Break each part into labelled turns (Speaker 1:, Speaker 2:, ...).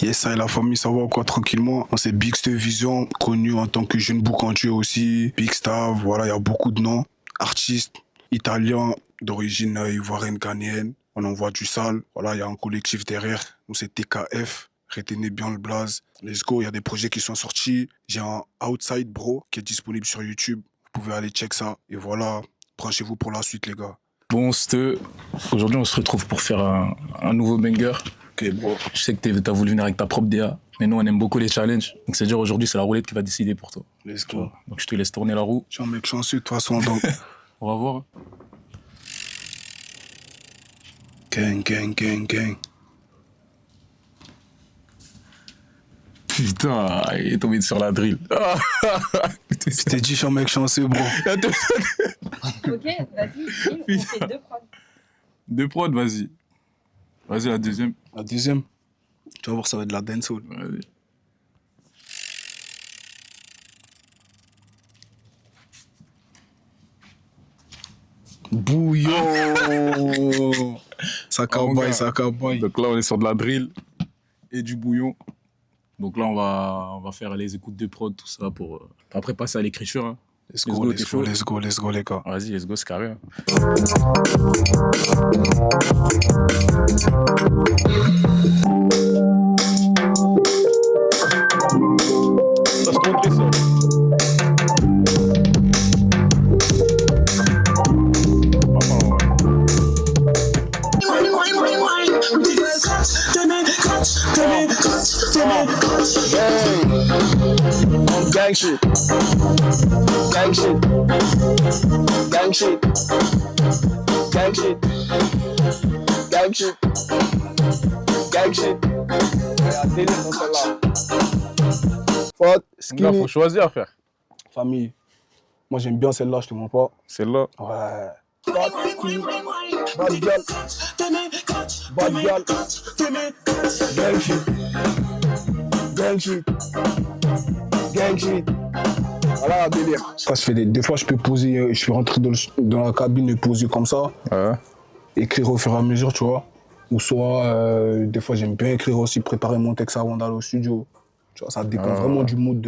Speaker 1: Yes, ça et la famille, ça va quoi tranquillement. C'est Bigste Vision, connu en tant que jeune boucantier aussi. Big Star, voilà, il y a beaucoup de noms. Artistes italiens d'origine ivoirienne, ghanéenne. On envoie du sale. Voilà, il y a un collectif derrière. Nous, c'est TKF. Retenez bien le blaze. Let's go, il y a des projets qui sont sortis. J'ai un Outside Bro qui est disponible sur YouTube. Vous pouvez aller check ça. Et voilà, branchez-vous pour la suite, les gars.
Speaker 2: Bon, aujourd'hui on se retrouve pour faire un nouveau banger.
Speaker 1: Ok, bro.
Speaker 2: Je sais que t'as voulu venir avec ta propre DA, mais nous on aime beaucoup les challenges. Donc c'est dire aujourd'hui c'est la roulette qui va décider pour toi.
Speaker 1: Let's go.
Speaker 2: Donc je te laisse tourner la roue.
Speaker 1: Je suis un mec chanceux de toute façon, donc.
Speaker 2: On va voir.
Speaker 1: Gang, gang, gang, gang.
Speaker 2: Putain, il est tombé sur la drill.
Speaker 1: Je t'ai dit, je suis un mec chanceux, bro.
Speaker 3: Ok, vas-y, on fait deux prods.
Speaker 2: Deux prods, vas-y. Vas-y, la deuxième.
Speaker 1: La deuxième, tu vas voir, ça va être de la dancehall.
Speaker 2: Vas-y.
Speaker 1: Bouillon. Ça cabaye, ça cabaye.
Speaker 2: Donc là, on est sur de la drill et du bouillon. Donc là, on va faire les écoutes de prod, tout ça, pour après passer à l'écriture. Hein.
Speaker 1: Let's go, les gars.
Speaker 2: Vas-y, let's go, c'est carré. Hein. Ça se compte, ça.
Speaker 4: Gang shit. Gang shit. Gang shit. Gang shit. Gang shit. Gang shit. Regardez dans celle-là. Fuck,
Speaker 2: Là, faut choisir, frère.
Speaker 1: Famille. Moi, j'aime bien celle-là, je te mens pas.
Speaker 2: Celle-là.
Speaker 1: Ouais.
Speaker 4: Fuck, skinny. Bad girl. Bad girl. Gang shit. Gang shit. Gang shit. Voilà, délire.
Speaker 1: Ça, des fois, je peux poser, je suis rentré dans la cabine et poser comme ça.
Speaker 2: Ouais.
Speaker 1: Écrire au fur et à mesure, tu vois. Ou soit, des fois, j'aime bien écrire aussi, préparer mon texte avant d'aller au studio. Tu vois, ça dépend vraiment du mood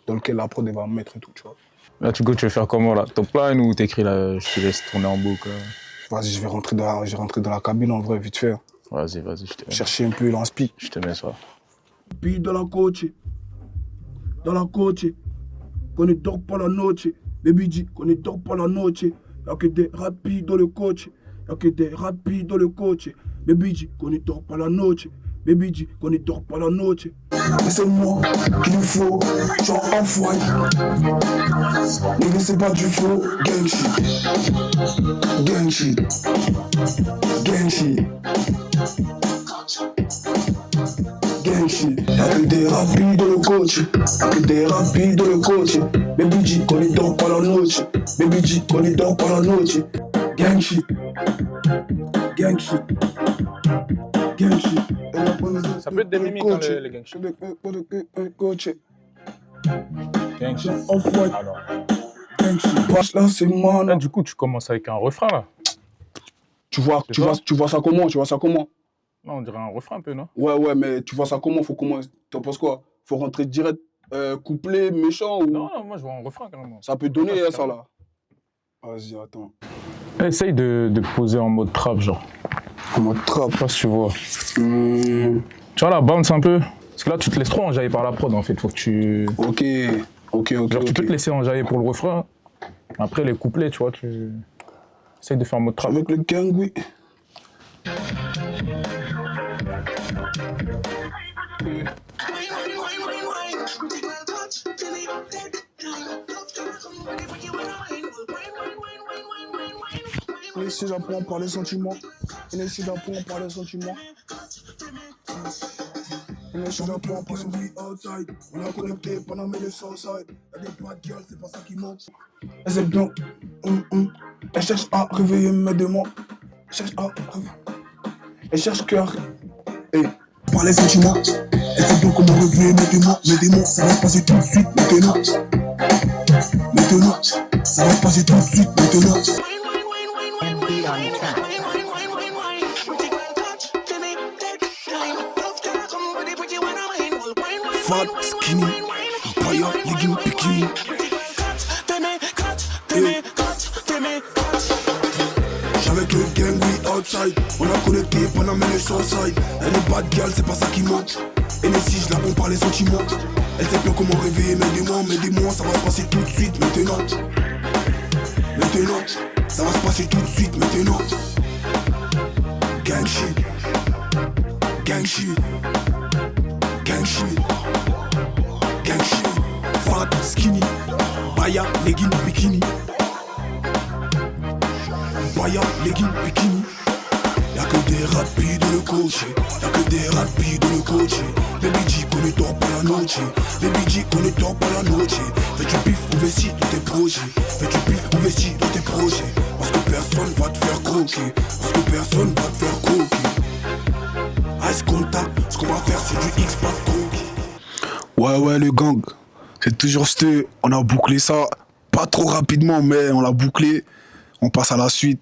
Speaker 1: dans lequel la prod elle va me mettre et tout, tu vois.
Speaker 2: Là, tu veux faire comment, là? Top line ou t'écris là? Je te laisse tourner en boucle.
Speaker 1: Vas-y, je vais rentrer dans la cabine en vrai, vite fait.
Speaker 2: Vas-y, je te mets.
Speaker 1: Chercher un peu l'inspi.
Speaker 2: Je te mets ça.
Speaker 4: Puis dans la côte, qu'on ne dort pas la noche. Baby dit qu'on ne dort pas la noche. Y'a que des rapides dans le coach. Y'a que des rapides dans le coach. Baby dit qu'on ne dort pas la noche. Baby dit qu'on ne dort pas la noche. Mais c'est moi qu'il nous faut, genre enfoiré. Ne laissez pas du faux. Gang shit. Gang shit. Gang shit. Gang shit. Y'a que des rapides dans le coach. Y'a que des rapides dans le coach. Baby dit qu'on ne dort pas la noche. Baby dit qu'on ne dort pas la noche. Gang shit. Gang shit. Gang shit.
Speaker 2: Ça peut être des mimiques, hein, les gang shit.
Speaker 4: Coach.
Speaker 2: Gang shit.
Speaker 4: Off-white.
Speaker 2: Alors.
Speaker 4: Gang shit. Passe là, c'est moi.
Speaker 2: Là, du coup, tu commences avec un refrain, là.
Speaker 1: Tu vois ça comment?
Speaker 2: Non, on dirait un refrain un peu, non?
Speaker 1: Ouais, mais tu vois ça comment? T'en penses quoi? Faut rentrer direct, couplet, méchant ou...
Speaker 2: Non, moi, je vois un refrain, carrément.
Speaker 1: Ça peut donner, ça, là. Vas-y, attends.
Speaker 2: Essaye de poser en mode trap, genre.
Speaker 1: En mode trap.
Speaker 2: Je sais pas si tu vois. Tu vois, là, bounce un peu. Parce que là, tu te laisses trop enjailler par la prod, en fait. Faut que tu...
Speaker 1: Ok.
Speaker 2: Genre, tu peux te laisser enjailler pour le refrain. Après, les couplets, tu vois, tu... Essaye de faire en mode trap.
Speaker 1: Avec le gang, oui.
Speaker 4: Ici j'apprends par les sentiments. Ici j'apprends par les sentiments. Ici j'apprends par les outside. On a connecté pendant mes southside. Y'a des bad girls, c'est pas ça qui manque. Elle sait bien. Elle cherche à réveiller mes démons. Elle cherche qu'à... Par les sentiments. Elle sait bien comment réveiller mes démons. Ça va se passer tout de suite maintenant. Ça va se passer tout de suite maintenant.
Speaker 5: beat on the track.
Speaker 4: Fat, skinny, baya, legging, bikini. J'avec le gang, we outside. On a connecté pendant mes Southside. Elle est bad girl, c'est pas ça qui manque. Et mais si je la bombe par les sentiments. Elle sait bien comment réveiller mes démons, ça va se passer tout de suite, maintenant. Maintenant, ça va se passer tout de suite, maintenant. Gang shit. Gang shit. Gang shit. Gang shit. Fat, skinny. Baya, legging, bikini. Baya, legging, bikini. Y'a que des rapides le coach. Y'a que des rapides le coach. Baby G qu'on ne dort pas la noche. Baby G qu'on ne dort pas la noche. Fais du pif, investis dans tes projets. Fais du pif, investis dans tes projets. Parce que personne va te faire croquer. Parce que personne va te faire croquer. Ice contact, ce qu'on va faire c'est du X pas de croquis.
Speaker 1: Ouais, le gang. C'est toujours ce. On a bouclé ça. Pas trop rapidement, mais on l'a bouclé. On passe à la suite.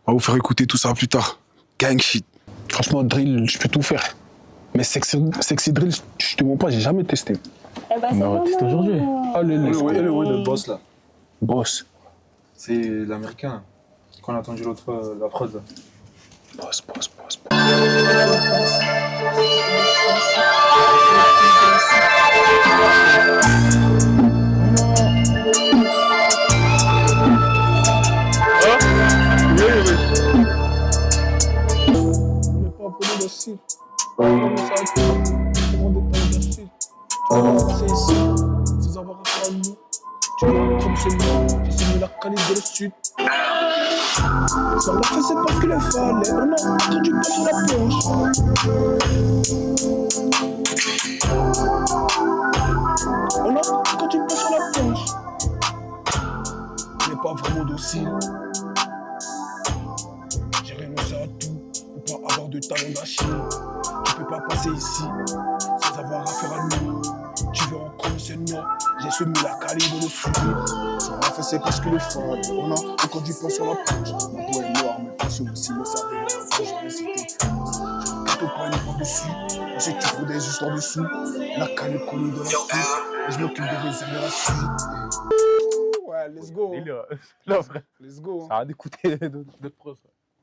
Speaker 1: On va vous faire écouter tout ça plus tard. Gang shit. Franchement, drill, je peux tout faire. Mais sexy drill, je te mens pas, j'ai jamais testé.
Speaker 3: Eh ben,
Speaker 2: On va tester aujourd'hui.
Speaker 1: Ah,
Speaker 6: Le boss là.
Speaker 1: Boss.
Speaker 6: C'est l'américain qu'on a entendu l'autre fois, la prod là.
Speaker 1: Boss.
Speaker 4: Sans avoir affaire à nous, tu vois comme c'est moi, j'ai signé la calife de le sud. Sans la fait c'est parce qu'il est fallait, on a entendu pas sur la planche. On a entendu pas sur la planche. On n'est pas vraiment docile. J'ai renoncé à tout pour pas avoir de talent d'Achille. Tu peux pas passer ici sans avoir affaire à nous. Tu veux encore c'est non, j'ai semé la calibre dans le sud. Sur la fait c'est parce que le fond, on a encore du pain sur la planche. Ma peau est noire, mes passions aussi, mais ça arrive à la j'ai récité de France. Je ne pas une par-dessus, ensuite tu prends des histoires dessous. La calibre collée dans la suite, et je m'occupe de réserver la suite. Ouais, let's go.
Speaker 2: Là, frère.
Speaker 4: Let's go.
Speaker 2: Ça a d'écouter d'autres pros.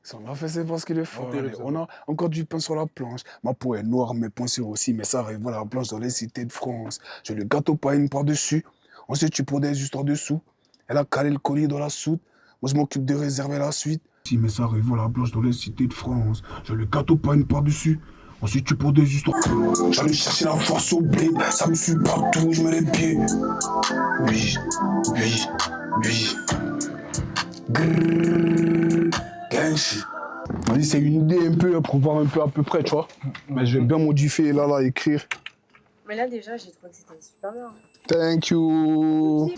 Speaker 4: Si on a fait, c'est parce qu'il est fort. On a encore du pain sur la planche. Ma peau est noire, mes pensées aussi, mais ça arrive à la planche dans les cités de France. Je le gâteau pas une par-dessus. Ensuite, tu prends des histoires dessous. Elle a calé le collier dans la soude. Moi, je m'occupe de réserver la suite. Si, mais ça arrive à la planche dans les cités de France. Je le gâteau pas une par-dessus. Ensuite, tu prends des histoires. J'allais chercher la force au bled. Ça me suit partout, je mets les pieds. Oui. Grrrr. Gang shit. Vas-y, c'est une idée un peu pour voir un peu à peu près, tu vois. Mais je vais bien modifier là, écrire.
Speaker 3: Mais là, déjà, j'ai trouvé que c'était super bien.
Speaker 1: Thank you.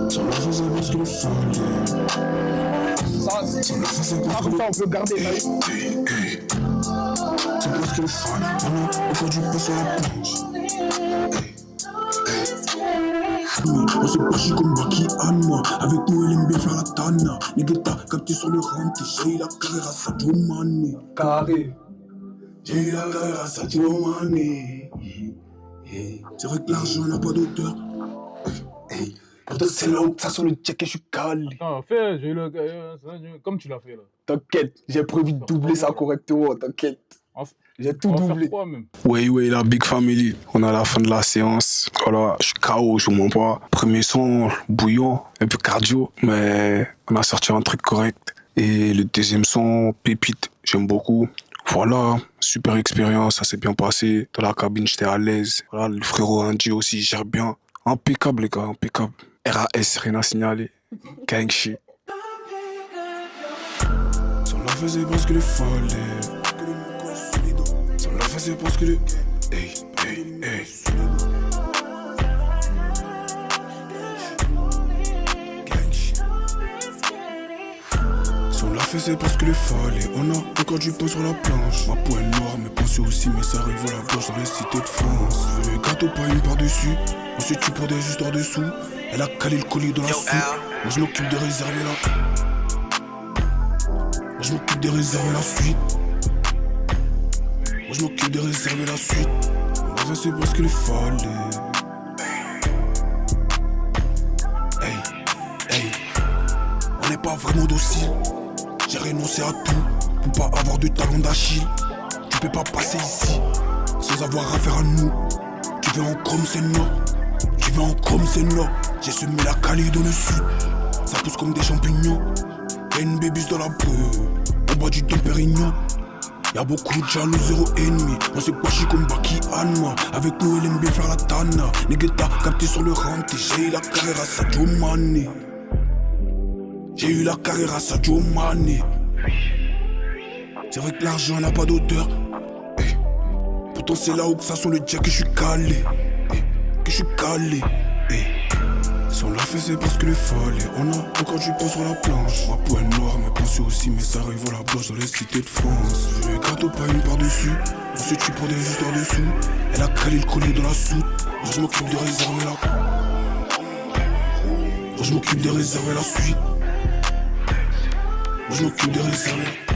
Speaker 4: Ça, on peut garder là. C'est parce que le fan, encore du pain sur la planche. On se passe comme Baki Anma. Avec nous, elle aime bien faire la tana. Nigga, capté sur le rente. J'ai eu la carrière à Sadio Mane. Carré. J'ai eu la carrière à Sadio Mane. C'est vrai que l'argent n'a pas d'auteur. Pourtant, c'est là où ça sent le check et je suis calé.
Speaker 2: Non, fais, j'ai eu le comme tu l'as fait là.
Speaker 4: T'inquiète, j'ai prévu de doubler ça correctement, t'inquiète. J'ai tout doublé.
Speaker 1: Oui, la Big Family. On est à la fin de la séance. Voilà, je suis KO, je vous mens pas. Premier son, bouillon, un peu cardio, mais on a sorti un truc correct. Et le deuxième son, pépite, j'aime beaucoup. Voilà, super expérience, ça s'est bien passé. Dans la cabine, j'étais à l'aise. Voilà, le frérot Andy aussi, il gère bien. Impeccable, les gars, impeccable. RAS, rien à signaler. Gang shit.
Speaker 4: Si on la faisait parce que les fallait. Si on la faisait parce que les. Hey. Si on l'a fait, c'est parce que les fallait. On a encore du pain sur la planche. Ma peau est noire, mes pensées aussi, mais ça arrive à la planche dans les cités de France. Je veux le gâteau, pas une par-dessus. Ensuite, tu prends des histoires dessous. Elle a calé le collier dans la soupe. Moi, je m'occupe de réserver la. Moi, je m'occupe de réserver la suite.
Speaker 1: Moi je m'occupe de réserver la suite. On va c'est parce qu'il fallait. Hey, hey. On n'est pas vraiment docile. J'ai renoncé à tout pour pas avoir de talon d'Achille. Tu peux pas passer ici sans avoir affaire à nous. Tu veux en chrome c'est non. Tu veux en chrome c'est non. J'ai semé la Cali dans le sud. Ça pousse comme des champignons. Y'a une bébus dans la peau. On boit du Dom Pérignon. Y'a beaucoup de jaloux, zéro ennemi. On s'est bâché comme Baki Anma. Avec nous, elle aime bien faire la tana. Negueta, capté sur le renté. J'ai eu la carrière à Sadio Mané. J'ai eu la carrière à Sadio Mané. C'est vrai que l'argent n'a pas d'odeur. Hey. Pourtant, c'est là où que ça sent le dia que je suis calé. Hey. Que je suis calé. Hey. Si on l'a fait, c'est parce qu'il le fallait. On a encore du pain sur la planche. Ma peau est noire, mes pensées aussi, mais ça arrive à la blanche dans les cités de France. Je veux les gâteaux, pas une par-dessus. On se tue pour des histoires dessous. Elle a calé le collier dans la soute. Je m'occupe de réserver la. Je m'occupe de réserver la suite. Je m'occupe de réserver.